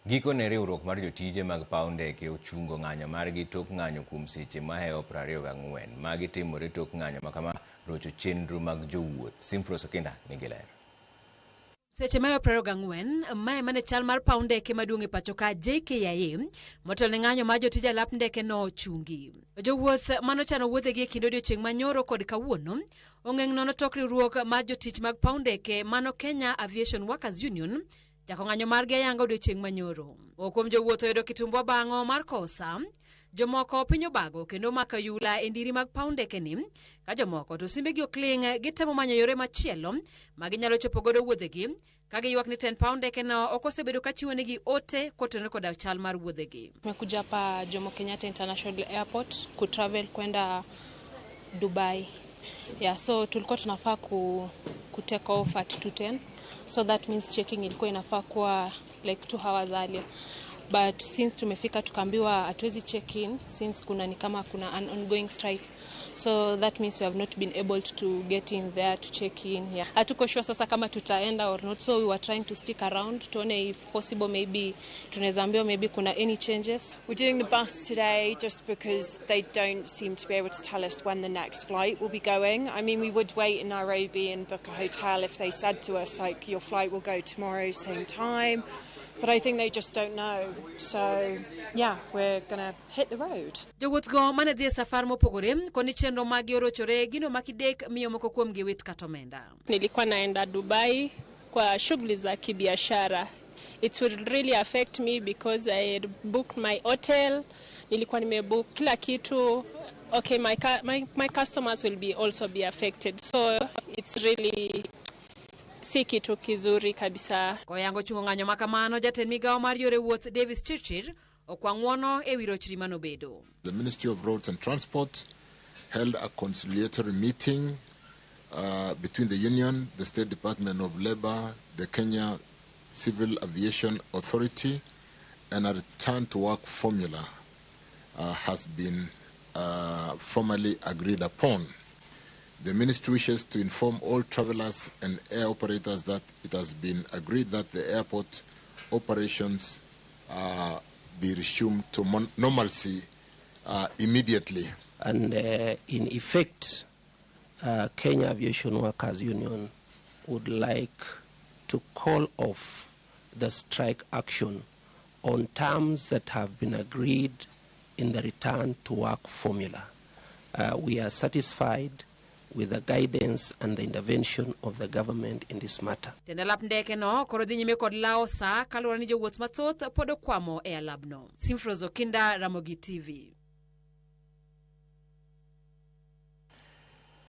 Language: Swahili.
Giko ne riwruok mar jotije mag paw ndeke ochungo ng'anyo margi tok ng'anyo kuom seche maheo 24 magi timore tok ng'anyo makama rocho chenro mag jowuoth. Simfros Okinda nigi ler. Seche mayo 24 mae mane chal mar paw ndeke maduong' e pachoka JKIA motelo ne ng'anyo mar jotije lap ndeke no ochungi. Jowuoth manochano wuodhegi e kind odiechieng' manyoro kod kawuono ong'eng nono tok riwruok mar jotich mag paw ndeke mano Kenya Aviation Workers Union jako ng'anyo margi ayanga odiechieng' manyoro. Kuom jowuoth oyudo kitumbwa bang'o mar kosa, jomoko piny obago kendo mako yula e ndiri mag paw ndeke ni, ka jomoko to simbegi okling' gitemo manyo yore machielo ma ginyalo chopo godo wuodhegi ka giywak ni ten paw ndeke no ok osebedo ka chiwo negi ote kotenore koda chal mar wuodhegi. Tumekuja hapa Jomo Kenyatta International Airport ku travel kwenda Dubai. So tulikuwa tunafaa ku take off at 2:10. So that means checking ilikuwa inafaa kuwa like 2 hours earlier. But since tumefika tukaambiwa hatuwezi check in since kuna an ongoing strike. So that means we have not been able to get in there to check in. Yeah. Hatuko sure sasa kama tutaenda or not, so we were trying to stick around tuone if possible maybe tunaweza ambiwa maybe kuna any changes. We're doing the bus today just because they don't seem to be able to tell us when the next flight will be going. I mean, we would wait in Nairobi and book a hotel if they said to us like your flight will go tomorrow same time. But I think they just don't know. So, yeah, we're going to hit the road. Jowuoth go mane dhi safar mopogore koni chenro magi orochore gino makidek miyo moko kuom gi wit katomenda. Nilikuwa naenda Dubai kwa shughuli za kibiashara. It would really affect me because I had booked my hotel. Nilikuwa nimebook kila kitu. Okay, my customers will also be affected. So it's really si kitu kizuri kabisa. Kwa yango chungo ng'anyo makamano jatend migao mar yore wuoth Davis Chirchir okwang'wono e wirochri manobedo. The Ministry of Roads and Transport held a conciliatory meeting between the Union, the State Department of Labor, the Kenya Civil Aviation Authority, and a return to work formula has been formally agreed upon. The Ministry wishes to inform all travelers and air operators that it has been agreed that the airport operations be resumed to normalcy immediately. And in effect, Kenya Aviation Workers Union would like to call off the strike action on terms that have been agreed in the return to work formula. We are satisfied with the guidance and the intervention of the government in this matter. Tenda lap ndeke no koro dhi nyime kod lao sa kaluwore ni jowuoth mathoth pod okwamo e alabno. Simfros Okinda, Ramogi TV.